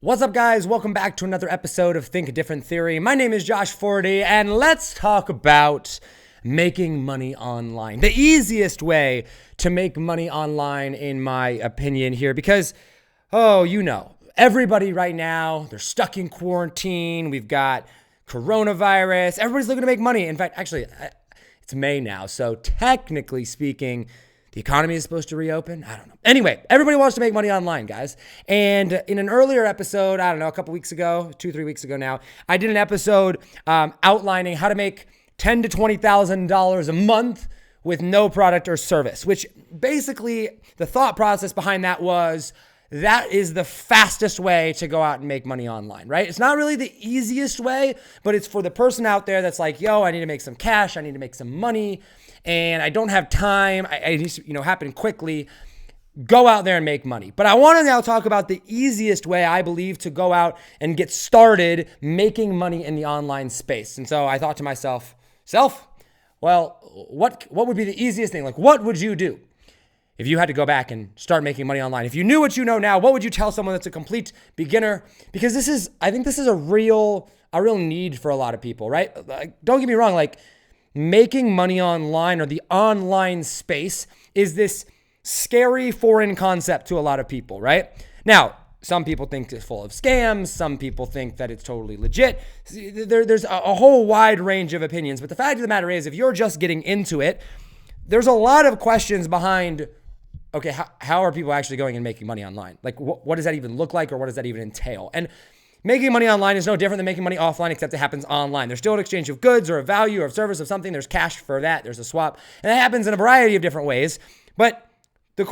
What's up, guys? Welcome back to another episode of Think Different Theory. My name is Josh Forti, and let's talk about making money online. The easiest way to make money online, in my opinion, here, because, everybody right now, they're stuck in quarantine. We've got coronavirus. Everybody's looking to make money. In fact, actually, it's May now, so technically speaking, the economy is supposed to reopen. I don't know. Anyway, everybody wants to make money online, guys. And in an earlier episode, a couple weeks ago, 2-3 weeks ago now, I did an episode outlining how to make $10,000 to $20,000 a month with no product or service, which basically the thought process behind that was that is the fastest way to go out and make money online, right? It's not really the easiest way, but it's for the person out there that's like, I need to make some cash. I need to make some money. And I don't have time. I need to, happen quickly. Go out there and make money. But I want to now talk about the easiest way, I believe, to go out and get started making money in the online space. And so I thought to myself, what would be the easiest thing? Like, what would you do if you had to go back and start making money online? If you knew what you know now, what would you tell someone that's a complete beginner? Because I think this is a real need for a lot of people, right? Like, don't get me wrong, like, making money online or the online space is this scary foreign concept to a lot of people, right? Now, some people think it's full of scams. Some people think that it's totally legit. There's a whole wide range of opinions. But the fact of the matter is, if you're just getting into it, there's a lot of questions behind, okay, how are people actually going and making money online? Like, what does that even look like, or what does that even entail? And making money online is no different than making money offline, except it happens online. There's still an exchange of goods or a value or a service of something. There's cash for that. There's a swap. And that happens in a variety of different ways. But the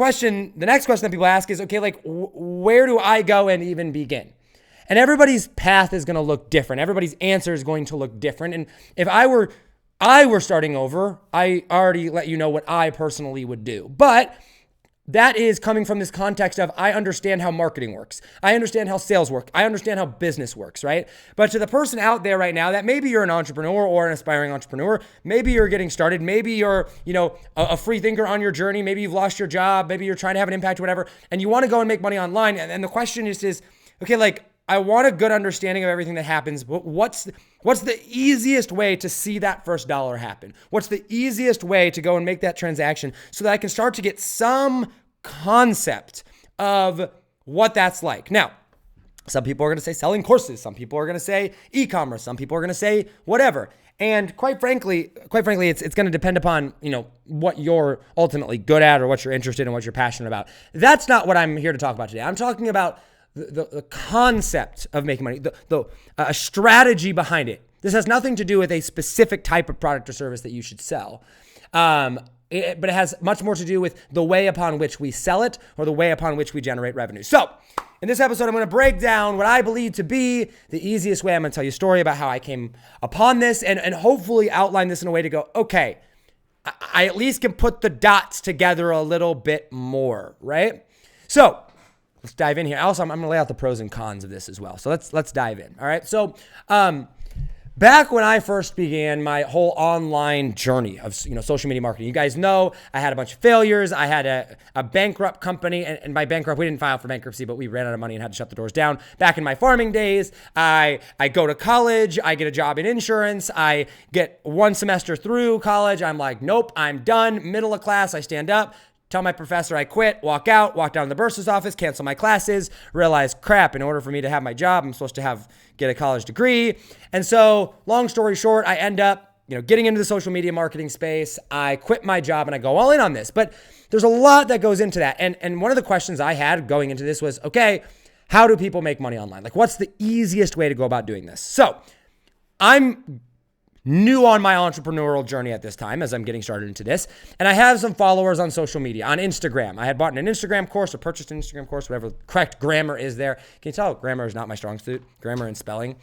next question that people ask is, okay, like, where do I go and even begin? And everybody's path is going to look different. Everybody's answer is going to look different. And if I were starting over, I already let you know what I personally would do. But that is coming from this context of, I understand how marketing works. I understand how sales work. I understand how business works, right? But to the person out there right now that maybe you're an entrepreneur or an aspiring entrepreneur, maybe you're getting started, maybe you're, a free thinker on your journey, maybe you've lost your job, maybe you're trying to have an impact or whatever, and you want to go and make money online. And the question is, okay, like, I want a good understanding of everything that happens, but what's the easiest way to see that first dollar happen? What's the easiest way to go and make that transaction so that I can start to get some concept of what that's like? Now, some people are going to say selling courses. Some people are going to say e-commerce. Some people are going to say whatever. And quite frankly, it's going to depend upon, what you're ultimately good at or what you're interested in, what you're passionate about. That's not what I'm here to talk about today. I'm talking about the concept of making money, a strategy behind it. This has nothing to do with a specific type of product or service that you should sell. But it has much more to do with the way upon which we sell it or the way upon which we generate revenue. So in this episode, I'm going to break down what I believe to be the easiest way. I'm going to tell you a story about how I came upon this and hopefully outline this in a way to go, okay, I at least can put the dots together a little bit more, right? So let's dive in here. Also, I'm going to lay out the pros and cons of this as well. So let's dive in. All right. So, back when I first began my whole online journey of, social media marketing, you guys know I had a bunch of failures. I had a bankrupt company, and by bankrupt, we didn't file for bankruptcy, but we ran out of money and had to shut the doors down. Back in my farming days, I go to college, I get a job in insurance, I get one semester through college, I'm like, nope, I'm done. Middle of class, I stand up, tell my professor I quit, walk down to the bursar's office, cancel my classes, realize, crap, in order for me to have my job, I'm supposed to get a college degree. And so, long story short, I end up, getting into the social media marketing space. I quit my job and I go all in on this. But there's a lot that goes into that. And one of the questions I had going into this was, okay, how do people make money online? Like, what's the easiest way to go about doing this? So I'm new on my entrepreneurial journey at this time as I'm getting started into this. And I have some followers on social media, on Instagram. I had bought an Instagram course or purchased an Instagram course, whatever the correct grammar is there. Can you tell grammar is not my strong suit? Grammar and spelling.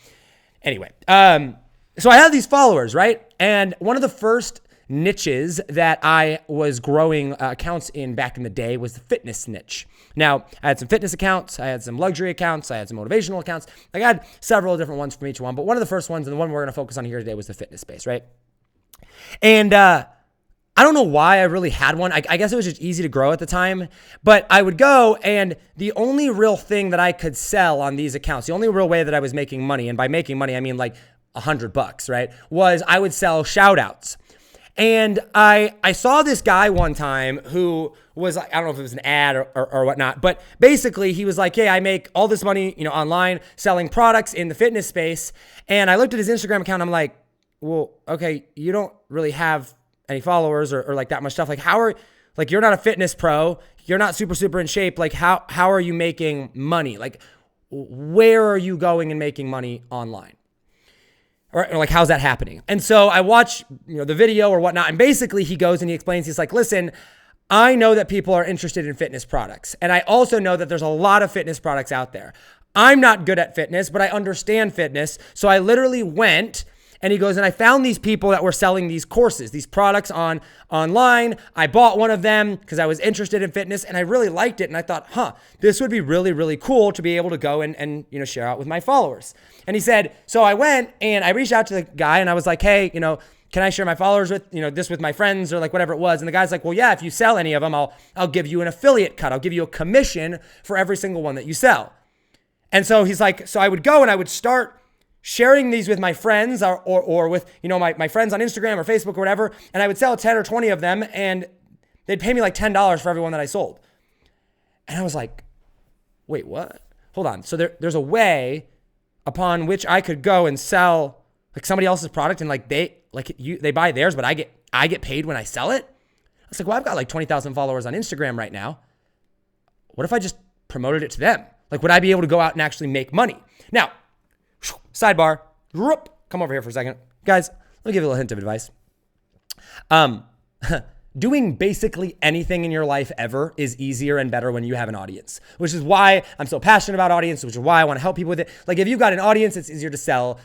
Anyway, so I have these followers, right? And one of the first niches that I was growing accounts in back in the day was the fitness niche. Now, I had some fitness accounts, I had some luxury accounts, I had some motivational accounts. I had several different ones from each one, but one of the first ones, and the one we're going to focus on here today, was the fitness space, right? And I don't know why I really had one. I guess it was just easy to grow at the time, but I would go, and the only real thing that I could sell on these accounts, the only real way that I was making money, and by making money, I mean like $100, right? Was I would sell shout outs. And I saw this guy one time who was, I don't know if it was an ad or whatnot, but basically he was like, hey, I make all this money, online selling products in the fitness space. And I looked at his Instagram account. And I'm like, well, okay, you don't really have any followers or like that much stuff. Like you're not a fitness pro. You're not super in shape. Like how are you making money? Like where are you going and making money online? Or like, how's that happening? And so I watch, the video or whatnot. And basically he goes and he explains, he's like, listen, I know that people are interested in fitness products. And I also know that there's a lot of fitness products out there. I'm not good at fitness, but I understand fitness. So I literally went, and he goes, and I found these people that were selling these courses, these products online. I bought one of them because I was interested in fitness and I really liked it. And I thought, this would be really, really cool to be able to go and share out with my followers. And he said, so I went and I reached out to the guy and I was like, hey, can I share my followers with, this with my friends or like whatever it was? And the guy's like, well, yeah, if you sell any of them, I'll give you an affiliate cut. I'll give you a commission for every single one that you sell. And so he's like, so I would go and I would start sharing these with my friends or with, my friends on Instagram or Facebook or whatever. And I would sell 10 or 20 of them and they'd pay me like $10 for every one that I sold. And I was like, wait, what? Hold on. So there's a way upon which I could go and sell like somebody else's product and they buy theirs, but I get paid when I sell it. I was like, well, I've got like 20,000 followers on Instagram right now. What if I just promoted it to them? Like, would I be able to go out and actually make money? Now, sidebar, come over here for a second. Guys, let me give you a little hint of advice. Doing basically anything in your life ever is easier and better when you have an audience, which is why I'm so passionate about audience, which is why I want to help people with it. Like if you've got an audience, it's easier to sell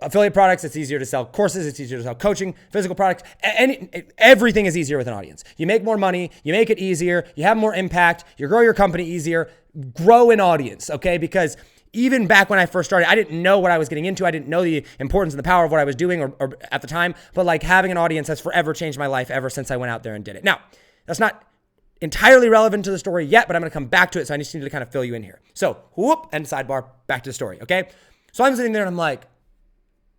affiliate products. It's easier to sell courses. It's easier to sell coaching, physical products. Everything is easier with an audience. You make more money. You make it easier. You have more impact. You grow your company easier. Grow an audience, okay? Because even back when I first started, I didn't know what I was getting into. I didn't know the importance and the power of what I was doing or at the time. But like having an audience has forever changed my life ever since I went out there and did it. Now, that's not entirely relevant to the story yet, but I'm going to come back to it. So I just need to kind of fill you in here. So and sidebar, back to the story, okay? So I'm sitting there and I'm like,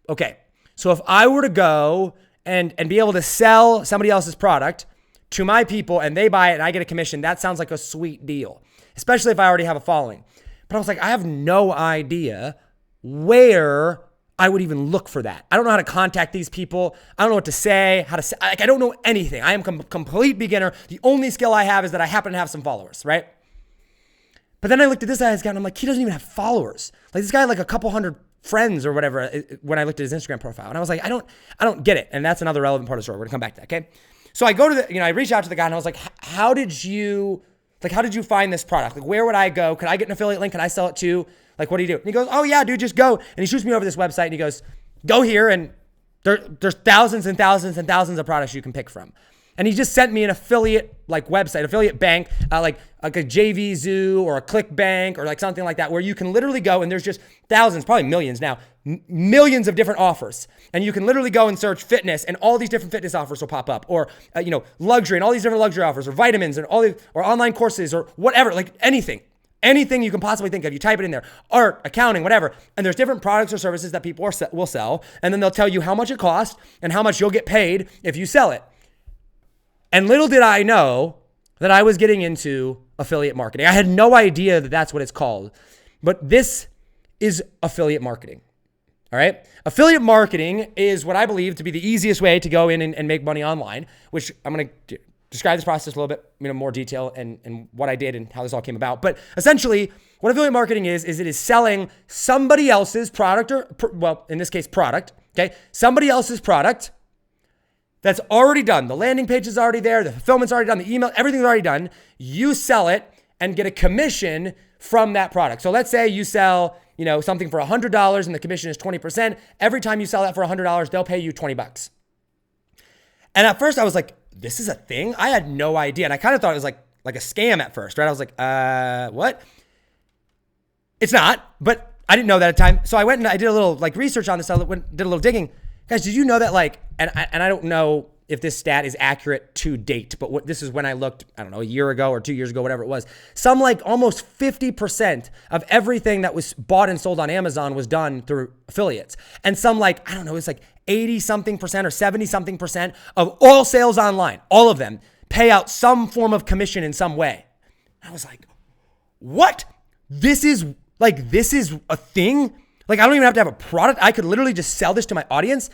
okay, so if I were to go and be able to sell somebody else's product to my people and they buy it and I get a commission, that sounds like a sweet deal, especially if I already have a following. But I was like, I have no idea where I would even look for that. I don't know how to contact these people. I don't know what to say, I don't know anything. I am complete beginner. The only skill I have is that I happen to have some followers, right? But then I looked at this guy's account and I'm like, he doesn't even have followers. Like this guy had like a couple hundred friends or whatever when I looked at his Instagram profile. And I was like, I don't get it. And that's another relevant part of the story. We're gonna come back to that, okay? So I go to I reached out to the guy and I was like, how did you find this product? Like, where would I go? Could I get an affiliate link? Can I sell it too? Like, what do you do? And he goes, oh yeah, dude, just go. And he shoots me over this website and he goes, go here and there's thousands and thousands and thousands of products you can pick from. And he just sent me an affiliate website, affiliate bank, like a JV Zoo or a ClickBank or like something like that, where you can literally go and there's just thousands, probably millions now, millions of different offers. And you can literally go and search fitness and all these different fitness offers will pop up, or, luxury and all these different luxury offers, or vitamins and or online courses or whatever, like anything you can possibly think of. You type it in there, art, accounting, whatever. And there's different products or services that people will sell. And then they'll tell you how much it costs and how much you'll get paid if you sell it. And little did I know that I was getting into affiliate marketing. I had no idea that that's what it's called, but this is affiliate marketing. All right. Affiliate marketing is what I believe to be the easiest way to go in and make money online, which I'm going to describe this process a little bit, more detail and what I did and how this all came about. But essentially what affiliate marketing is it is selling somebody else's product in this case, product. Okay. Somebody else's product that's already done. The landing page is already there. The fulfillment's already done. The email, everything's already done. You sell it and get a commission from that product. So let's say you sell, something for $100 and the commission is 20%. Every time you sell that for $100, they'll pay you $20. And at first I was like, this is a thing? I had no idea. And I kind of thought it was like a scam at first, right? I was like, what? It's not, but I didn't know that at the time. So I went and I did a little research on this. I did a little digging. Guys, did you know that and I don't know if this stat is accurate to date, but this is when I looked, I don't know, a year ago or 2 years ago, whatever it was. Some like almost 50% of everything that was bought and sold on Amazon was done through affiliates. And some like, I don't know, it's like 80 something percent or 70 something percent of all sales online, all of them pay out some form of commission in some way. I was like, what? This is a thing? Like, I don't even have to have a product. I could literally just sell this to my audience.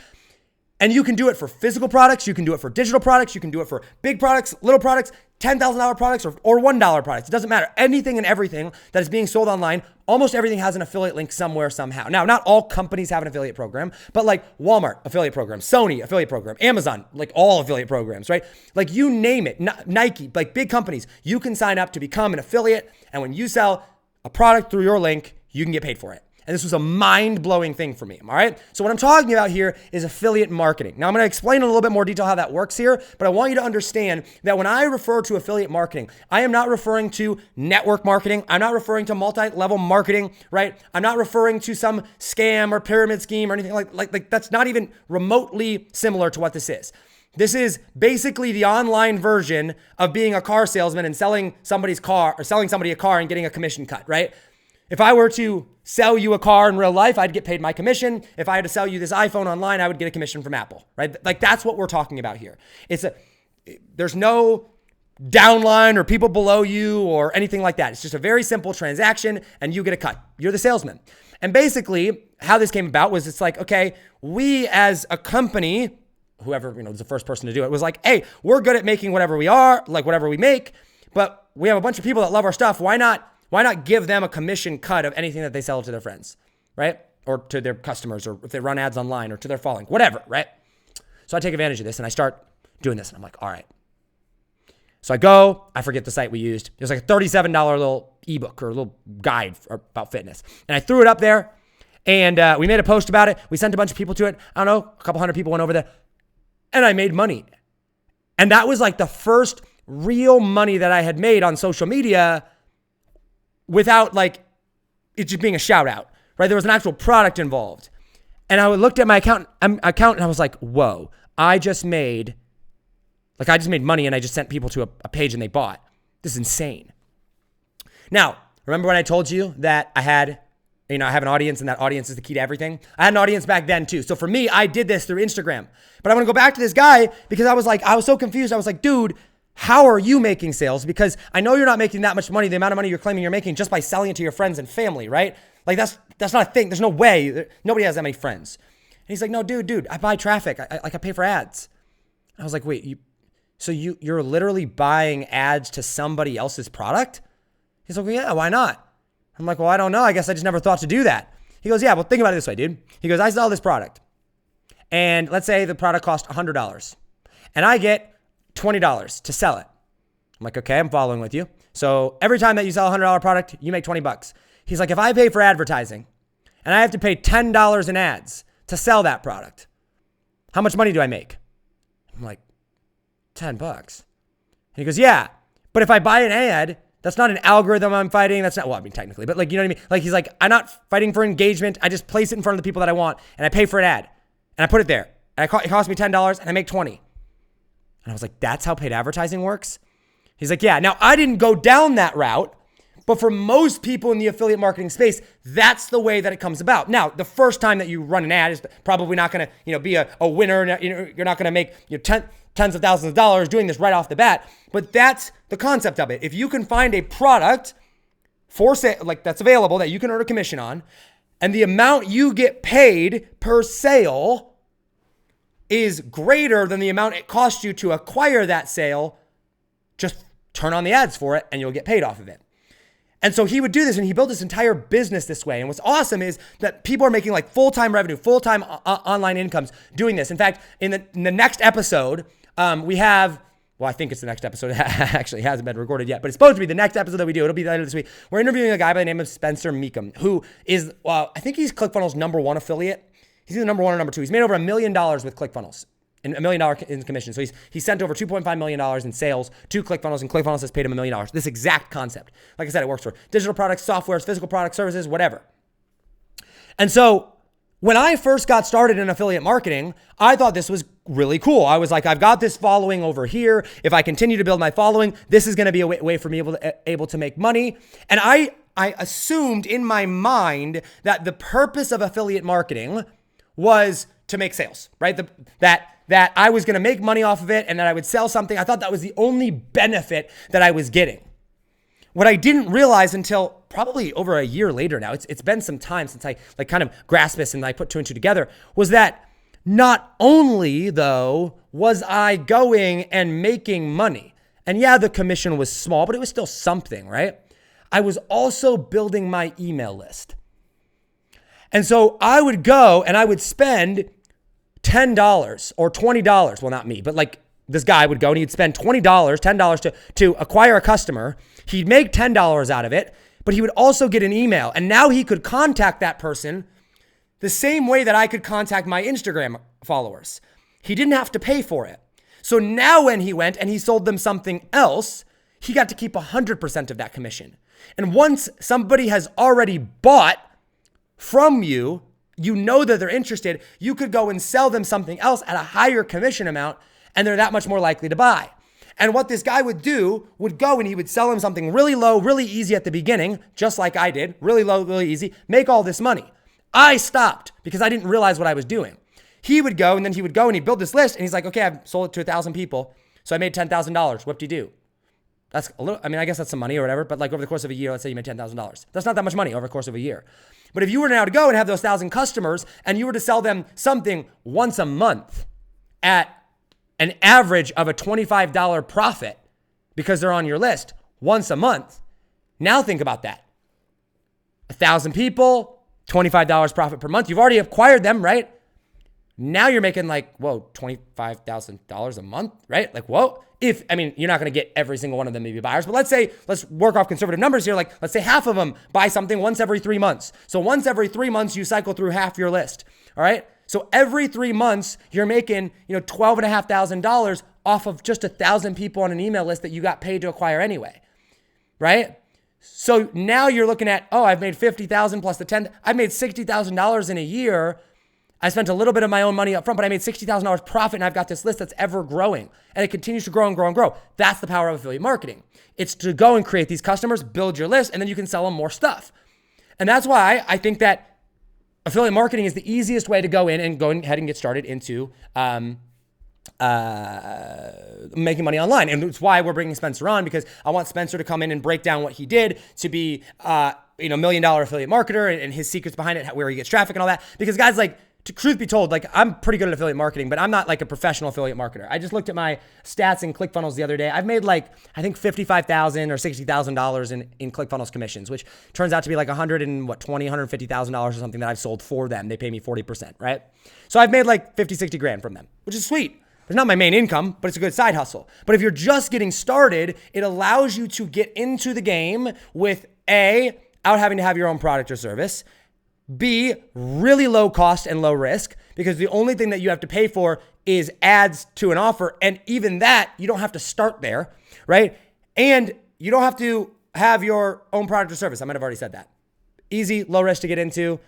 And you can do it for physical products. You can do it for digital products. You can do it for big products, little products, $10,000 products, or $1 products. It doesn't matter. Anything and everything that is being sold online, almost everything has an affiliate link somewhere, somehow. Now, not all companies have an affiliate program, but like Walmart, affiliate program, Sony, affiliate program, Amazon, like all affiliate programs, right? Like you name it, Nike, like big companies, you can sign up to become an affiliate. And when you sell a product through your link, you can get paid for it. And this was a mind-blowing thing for me, all right? So what I'm talking about here is affiliate marketing. Now, I'm going to explain in a little bit more detail how that works here, but I want you to understand that when I refer to affiliate marketing, I am not referring to network marketing. I'm not referring to multi-level marketing, right? I'm not referring to some scam or pyramid scheme or anything like that's not even remotely similar to what this is. This is basically the online version of being a car salesman and selling somebody a car and getting a commission cut, right? If I were to sell you a car in real life, I'd get paid my commission. If I had to sell you this iPhone online, I would get a commission from Apple, right? Like that's what we're talking about here. There's no downline or people below you or anything like that. It's just a very simple transaction and you get a cut. You're the salesman. And basically how this came about was it's like, okay, we as a company, whoever, was the first person to do it was like, hey, we're good at making whatever we are, like whatever we make, but we have a bunch of people that love our stuff. Why not give them a commission cut of anything that they sell to their friends, right? Or to their customers, or if they run ads online or to their following, whatever, right? So I take advantage of this and I start doing this and I'm like, all right. So I forget the site we used. It was like a $37 little ebook or a little guide about fitness. And I threw it up there and we made a post about it. We sent a bunch of people to it. I don't know, a couple hundred people went over there and I made money. And that was like the first real money that I had made on social media without like it just being a shout out, right? There was an actual product involved. And I looked at my account and I was like, whoa, I just made money and I just sent people to a page and they bought. This is insane. Now, remember when I told you that I have an audience and that audience is the key to everything? I had an audience back then too. So for me, I did this through Instagram. But I want to go back to this guy because I was so confused. I was like, dude, how are you making sales? Because I know you're not making that much money, the amount of money you're claiming you're making just by selling it to your friends and family, right? Like that's not a thing. There's no way. Nobody has that many friends. And he's like, no, dude, I buy traffic. I pay for ads. I was like, wait, you're literally buying ads to somebody else's product? He's like, well, yeah, why not? I'm like, well, I don't know. I guess I just never thought to do that. He goes, yeah, well, think about it this way, dude. He goes, I sell this product. And let's say the product cost $100 and I get $20 to sell it. I'm like, okay, I'm following with you. So every time that you sell a $100 product, you make $20. He's like, if I pay for advertising and I have to pay $10 in ads to sell that product, how much money do I make? I'm like, $10. And he goes, yeah, but if I buy an ad, that's not an algorithm I'm fighting. That's not, well, I mean, technically, but like, you know what I mean? Like, he's like, I'm not fighting for engagement. I just place it in front of the people that I want and I pay for an ad and I put it there. And it costs me $10 and I make $20. And I was like, that's how paid advertising works? He's like, yeah. Now, I didn't go down that route, but for most people in the affiliate marketing space, that's the way that it comes about. Now, the first time that you run an ad is probably not going to, be a winner. You're not going to make tens of thousands of dollars doing this right off the bat, but that's the concept of it. If you can find a product for sale, like that's available that you can earn a commission on, and the amount you get paid per sale is greater than the amount it costs you to acquire that sale, just turn on the ads for it and you'll get paid off of it. And so he would do this and he built this entire business this way. And what's awesome is that people are making like full-time revenue, full-time online incomes doing this. In fact, in the next episode, we have, well, I think it's the next episode. It actually hasn't been recorded yet, but it's supposed to be the next episode that we do. It'll be later this week. We're interviewing a guy by the name of Spencer Meekum, who is, I think he's ClickFunnels' #1 affiliate. He's either #1 or #2. He's made over $1 million with ClickFunnels and $1 million in commission. So he sent over $2.5 million in sales to ClickFunnels, and ClickFunnels has paid him $1 million. This exact concept. Like I said, it works for digital products, softwares, physical products, services, whatever. And so When I first got started in affiliate marketing, I thought this was really cool. I was like, I've got this following over here. If I continue to build my following, this is going to be a way for me able to make money. And I assumed in my mind that the purpose of affiliate marketing was to make sales, right? That I was going to make money off of it and that I would sell something. I thought that was the only benefit that I was getting. What I didn't realize until probably over a year later now, it's been some time since I like kind of grasped this and I put two and two together, was that not only though was I going and making money, and yeah, the commission was small, but it was still something, right? I was also building my email list. And so I would go and I would spend $10 or $20. Well, not me, but like this guy would go and he'd spend $10 to acquire a customer. He'd make $10 out of it, but he would also get an email. And now he could contact that person the same way that I could contact my Instagram followers. He didn't have to pay for it. So now when he went and he sold them something else, he got to keep 100% of that commission. And once somebody has already bought from you, you know that they're interested, you could go and sell them something else at a higher commission amount, and they're that much more likely to buy. And what this guy would do would go and he would sell him something really low, really easy at the beginning, just like I did, really low, really easy, make all this money. I stopped because I didn't realize what I was doing. He would go and then he would go and he'd build this list and he's like, okay, I've sold it to 1,000 people. So I made $10,000. Whoop-de-doo. That's a little, I mean, I guess that's some money or whatever, but like over the course of a year, let's say you made $10,000. That's not that much money over the course of a year. But if you were now to go and have those 1,000 customers and you were to sell them something once a month at an average of a $25 profit because they're on your list once a month, now think about that. 1,000 people, $25 profit per month. You've already acquired them, right? Now you're making like, whoa, $25,000 a month, right? Like, whoa. You're not going to get every single one of them to be buyers, but let's work off conservative numbers here. Like, let's say half of them buy something once every 3 months. So once every 3 months, you cycle through half your list. All right. So every 3 months, you're making, $12,500 off of just 1,000 people on an email list that you got paid to acquire anyway. Right. So now you're looking at, I've made 50,000 plus the 10, I've made $60,000 in a year. I spent a little bit of my own money up front, but I made $60,000 profit and I've got this list that's ever growing and it continues to grow and grow and grow. That's the power of affiliate marketing. It's to go and create these customers, build your list, and then you can sell them more stuff. And that's why I think that affiliate marketing is the easiest way to go in and go ahead and get started into making money online. And it's why we're bringing Spencer on, because I want Spencer to come in and break down what he did to be, $1 million affiliate marketer and his secrets behind it, where he gets traffic and all that. Because guys, like, truth be told, like, I'm pretty good at affiliate marketing, but I'm not like a professional affiliate marketer. I just looked at my stats in ClickFunnels the other day. I've made like, I think $55,000 or $60,000 in ClickFunnels commissions, which turns out to be like $150,000 or something that I've sold for them. They pay me 40%, right? So I've made like 50, 60 grand from them, which is sweet. It's not my main income, but it's a good side hustle. But if you're just getting started, it allows you to get into the game with without having to have your own product or service, B, really low cost and low risk, because the only thing that you have to pay for is ads to an offer. And even that, you don't have to start there, right? And you don't have to have your own product or service. I might have already said that. Easy, low risk to get into,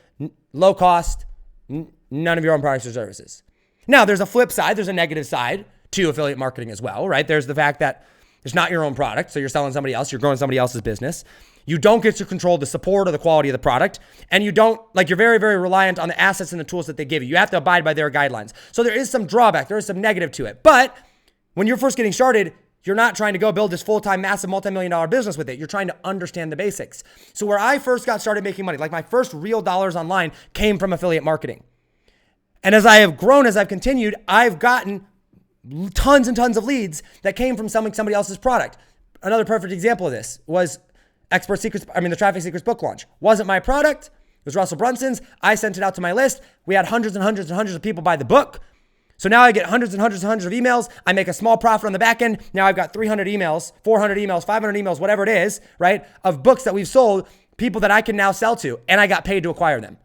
low cost, none of your own products or services. Now, there's a flip side. There's a negative side to affiliate marketing as well, right? There's the fact that it's not your own product. So you're selling somebody else. You're growing somebody else's business. You don't get to control the support or the quality of the product. And you don't, like, you're very, very reliant on the assets and the tools that they give you. You have to abide by their guidelines. So there is some drawback. There is some negative to it. But when you're first getting started, you're not trying to go build this full-time, massive, multi-million-dollar business with it. You're trying to understand the basics. So where I first got started making money, like my first real dollars online came from affiliate marketing. And as I have grown, as I've continued, I've gotten tons and tons of leads that came from selling somebody else's product. Another perfect example of this was the Traffic Secrets book launch. Wasn't my product. It was Russell Brunson's. I sent it out to my list. We had hundreds and hundreds and hundreds of people buy the book. So now I get hundreds and hundreds and hundreds of emails. I make a small profit on the back end. Now I've got 300 emails, 400 emails, 500 emails, whatever it is, right? Of books that we've sold, people that I can now sell to, and I got paid to acquire them.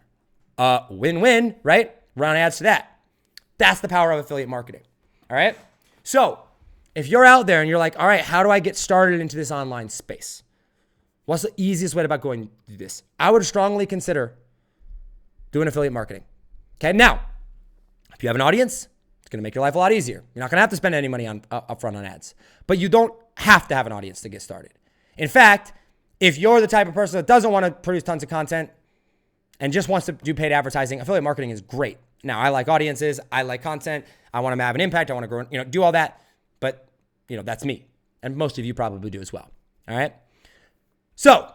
Win-win, right? Run ads to that. That's the power of affiliate marketing. All right. So if you're out there and you're like, all right, how do I get started into this online space? What's the easiest way about going to do this? I would strongly consider doing affiliate marketing. Okay. Now, if you have an audience, it's going to make your life a lot easier. You're not going to have to spend any money on upfront on ads, but you don't have to have an audience to get started. In fact, if you're the type of person that doesn't want to produce tons of content and just wants to do paid advertising, affiliate marketing is great. Now, I like audiences. I like content. I want to have an impact. I want to grow, do all that. But, that's me. And most of you probably do as well. All right. So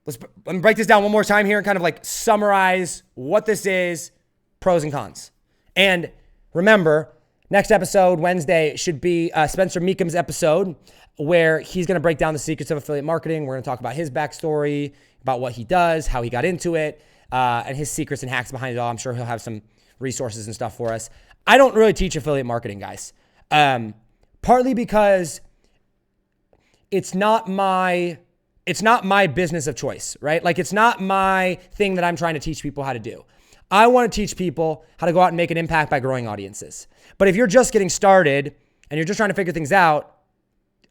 let me break this down one more time here and kind of like summarize what this is, pros and cons. And remember, next episode, Wednesday, should be Spencer Meekham's episode where he's going to break down the secrets of affiliate marketing. We're going to talk about his backstory, about what he does, how he got into it, and his secrets and hacks behind it all. I'm sure he'll have some resources and stuff for us. I don't really teach affiliate marketing, guys. Partly because it's not my business of choice, right? Like it's not my thing that I'm trying to teach people how to do. I want to teach people how to go out and make an impact by growing audiences. But if you're just getting started and you're just trying to figure things out,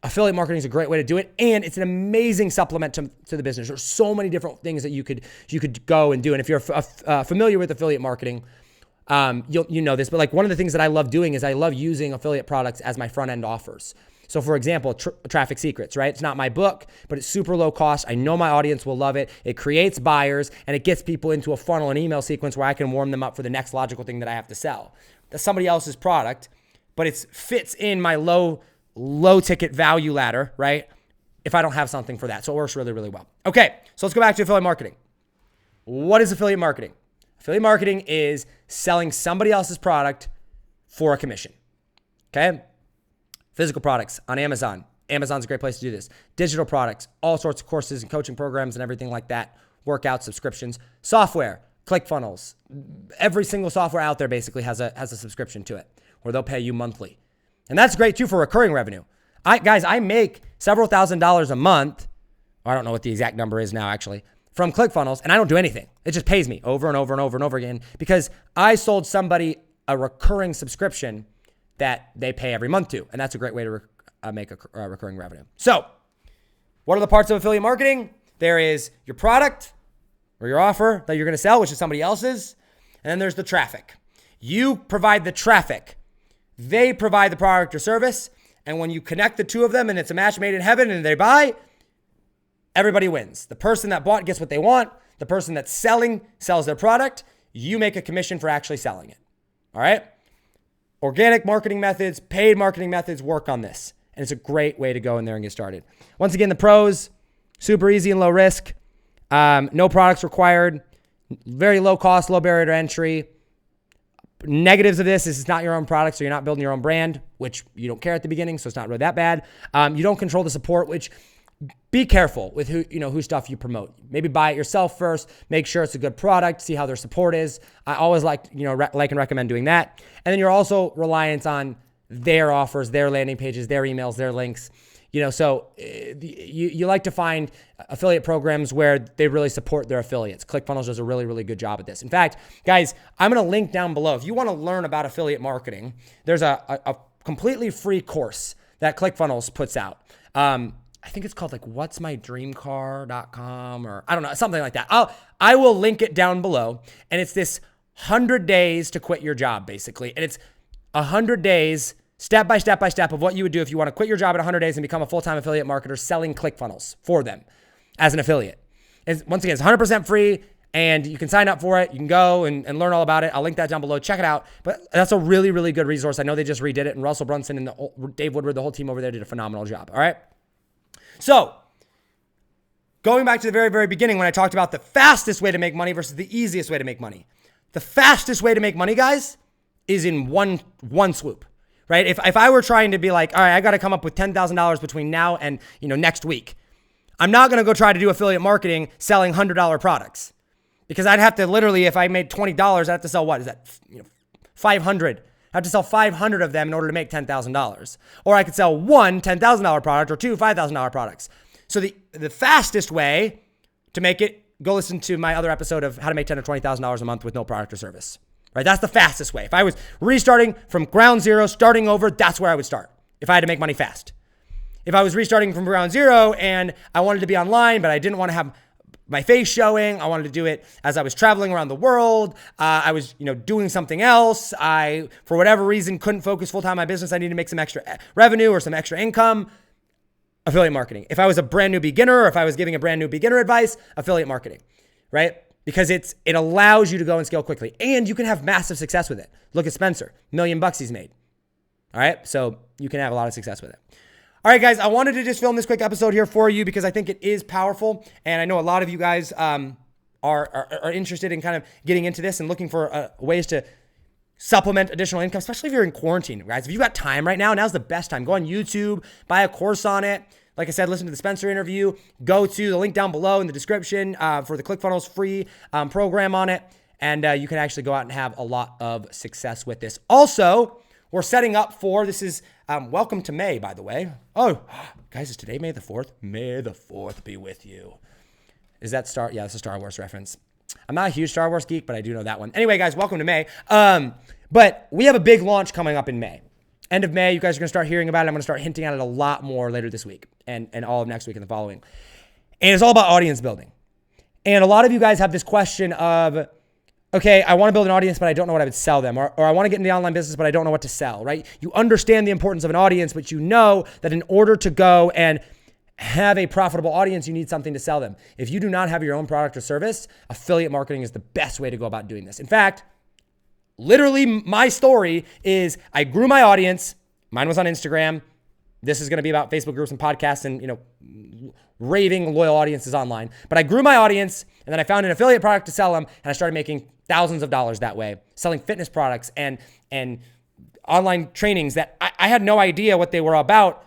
affiliate marketing is a great way to do it. And it's an amazing supplement to the business. There's so many different things that you could go and do. And if you're familiar with affiliate marketing, you know this, but like one of the things that I love doing is I love using affiliate products as my front end offers. So for example, Traffic Secrets, right? It's not my book, but it's super low cost. I know my audience will love it. It creates buyers and it gets people into a funnel and email sequence where I can warm them up for the next logical thing that I have to sell. That's somebody else's product, but it fits in my low ticket value ladder, right? If I don't have something for that. So it works really, really well. Okay, so let's go back to affiliate marketing. What is affiliate marketing? Affiliate marketing is selling somebody else's product for a commission. Okay? Physical products on Amazon. Amazon's a great place to do this. Digital products, all sorts of courses and coaching programs and everything like that. Workout subscriptions. Software, ClickFunnels. Every single software out there basically has a subscription to it where they'll pay you monthly. And that's great too for recurring revenue. I make several $1,000s a month. I don't know what the exact number is now actually, from ClickFunnels, and I don't do anything. It just pays me over and over and over and over again because I sold somebody a recurring subscription that they pay every month to. And that's a great way to make a recurring revenue. So what are the parts of affiliate marketing? There is your product or your offer that you're going to sell, which is somebody else's. And then there's the traffic. You provide the traffic. They provide the product or service. And when you connect the two of them and it's a match made in heaven and they buy, everybody wins. The person that bought gets what they want. The person that's selling sells their product. You make a commission for actually selling it. All right? Organic marketing methods, paid marketing methods work on this. And it's a great way to go in there and get started. Once again, the pros, super easy and low risk. No products required. Very low cost, low barrier to entry. Negatives of this is it's not your own product, so you're not building your own brand, which you don't care at the beginning, so it's not really that bad. You don't control the support, which be careful with who stuff you promote. Maybe buy it yourself first. Make sure it's a good product. See how their support is. I always like and recommend doing that. And then you're also reliant on their offers, their landing pages, their emails, their links. So you like to find affiliate programs where they really support their affiliates. ClickFunnels does a really, really good job at this. In fact, guys, I'm going to link down below. If you want to learn about affiliate marketing, there's a completely free course that ClickFunnels puts out. I think it's called like whatsmydreamcar.com or I don't know, something like that. I will link it down below. And it's this 100 days to quit your job, basically. And it's 100 days, step by step of what you would do if you want to quit your job in 100 days and become a full-time affiliate marketer selling ClickFunnels for them as an affiliate. Once again, it's 100% free and you can sign up for it. You can go and learn all about it. I'll link that down below. Check it out. But that's a really, really good resource. I know they just redid it and Russell Brunson and Dave Woodward, the whole team over there did a phenomenal job. All right. So going back to the very, very beginning when I talked about the fastest way to make money versus the easiest way to make money. The fastest way to make money, guys, is in one swoop, right? If I were trying to be like, all right, I got to come up with $10,000 between now and next week, I'm not going to go try to do affiliate marketing selling $100 products because I'd have to literally, if I made $20, I'd have to sell what is that? 500. I have to sell 500 of them in order to make $10,000. Or I could sell one $10,000 product or two $5,000 products. So the fastest way to make it, go listen to my other episode of how to make $10,000 to $20,000 a month with no product or service. Right? That's the fastest way. If I was restarting from ground zero, starting over, that's where I would start if I had to make money fast. If I was restarting from ground zero and I wanted to be online, but I didn't want to have my face showing. I wanted to do it as I was traveling around the world. I was, doing something else. I, for whatever reason, couldn't focus full-time on my business. I needed to make some extra revenue or some extra income. Affiliate marketing. If I was a brand new beginner, or if I was giving a brand new beginner advice, affiliate marketing, right? Because it allows you to go and scale quickly, and you can have massive success with it. Look at Spencer, $1 million he's made. All right. So you can have a lot of success with it. All right, guys, I wanted to just film this quick episode here for you because I think it is powerful. And I know a lot of you guys are interested in kind of getting into this and looking for ways to supplement additional income, especially if you're in quarantine, guys. If you got time right now, now's the best time. Go on YouTube, buy a course on it. Like I said, listen to the Spencer interview. Go to the link down below in the description for the ClickFunnels free program on it. And you can actually go out and have a lot of success with this. Also, we're setting up for, this is welcome to May, by the way. Oh, guys, is today May the 4th? May the 4th be with you. Is that Star? Yeah, it's a Star Wars reference. I'm not a huge Star Wars geek, but I do know that one. Anyway, guys, welcome to May. But we have a big launch coming up in May. End of May, you guys are going to start hearing about it. I'm going to start hinting at it a lot more later this week and all of next week and the following. And it's all about audience building. And a lot of you guys have this question of, okay, I want to build an audience, but I don't know what I would sell them. Or I want to get into the online business, but I don't know what to sell, right? You understand the importance of an audience, but you know that in order to go and have a profitable audience, you need something to sell them. If you do not have your own product or service, affiliate marketing is the best way to go about doing this. In fact, literally my story is I grew my audience. Mine was on Instagram. This is going to be about Facebook groups and podcasts and, raving loyal audiences online. But I grew my audience and then I found an affiliate product to sell them and I started making thousands of dollars that way, selling fitness products and online trainings that I had no idea what they were about.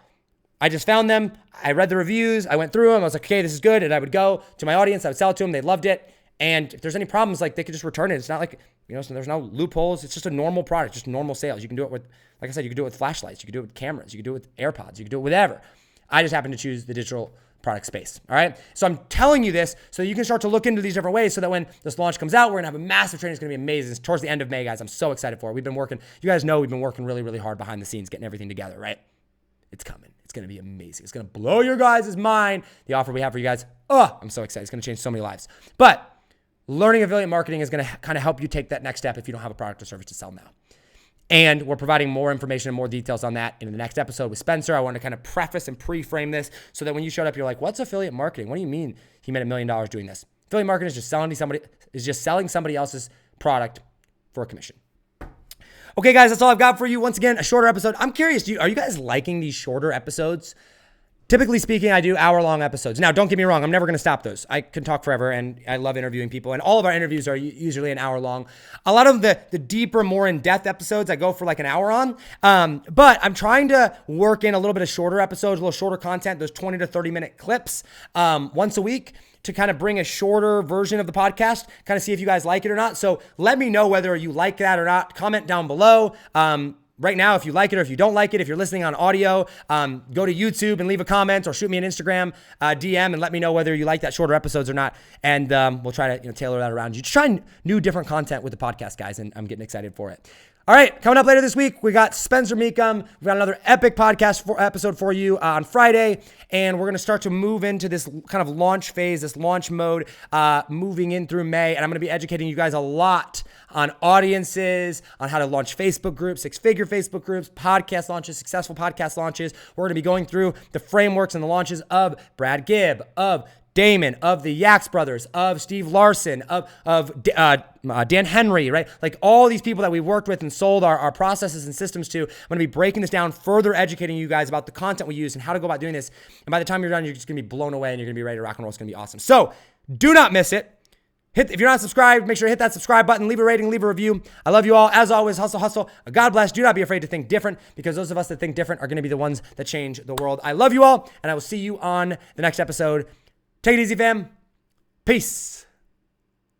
I just found them. I read the reviews. I went through them. I was like, okay, this is good. And I would go to my audience. I would sell it to them. They loved it. And if there's any problems, like they could just return it. It's not like, so there's no loopholes. It's just a normal product, just normal sales. You can do it with, like I said, you can do it with flashlights. You can do it with cameras. You can do it with AirPods. You can do it with whatever. I just happen to choose the digital product space. All right. So I'm telling you this so you can start to look into these different ways so that when this launch comes out, we're going to have a massive training. It's going to be amazing. It's towards the end of May, guys. I'm so excited for it. We've been working really, really hard behind the scenes, getting everything together, right? It's coming. It's going to be amazing. It's going to blow your guys' mind. The offer we have for you guys. Oh, I'm so excited. It's going to change so many lives. But learning affiliate marketing is going to kind of help you take that next step if you don't have a product or service to sell now. And we're providing more information and more details on that in the next episode with Spencer. I want to kind of preface and pre-frame this so that when you showed up, you're like, what's affiliate marketing? What do you mean he made $1 million doing this? Affiliate marketing is just selling somebody else's product for a commission. Okay, guys, that's all I've got for you. Once again, a shorter episode. I'm curious, are you guys liking these shorter episodes? Typically speaking, I do hour-long episodes. Now, don't get me wrong. I'm never going to stop those. I can talk forever, and I love interviewing people. And all of our interviews are usually an hour long. A lot of the deeper, more in-depth episodes, I go for like an hour on. But I'm trying to work in a little bit of shorter episodes, a little shorter content, those 20 to 30-minute clips once a week to kind of bring a shorter version of the podcast, kind of see if you guys like it or not. So let me know whether you like that or not. Comment down below. Right now, if you like it or if you don't like it, if you're listening on audio, go to YouTube and leave a comment or shoot me an Instagram DM and let me know whether you like that shorter episodes or not. And we'll try to tailor that around you. Just try new different content with the podcast, guys, and I'm getting excited for it. All right, coming up later this week, we got Spencer Meekum. We've got another epic podcast episode for you on Friday, and we're going to start to move into this kind of launch phase, this launch mode, moving in through May, and I'm going to be educating you guys a lot on audiences, on how to launch Facebook groups, six-figure Facebook groups, podcast launches, successful podcast launches. We're going to be going through the frameworks and the launches of Brad Gibb, of Damon, of the Yaks brothers, of Steve Larson, of Dan Henry, right? Like all these people that we worked with and sold our processes and systems to. I'm going to be breaking this down, further educating you guys about the content we use and how to go about doing this. And by the time you're done, you're just going to be blown away and you're going to be ready to rock and roll. It's going to be awesome. So do not miss it. If you're not subscribed, make sure to hit that subscribe button, leave a rating, leave a review. I love you all. As always, hustle, hustle. God bless. Do not be afraid to think different because those of us that think different are going to be the ones that change the world. I love you all, and I will see you on the next episode. Take it easy, fam. Peace.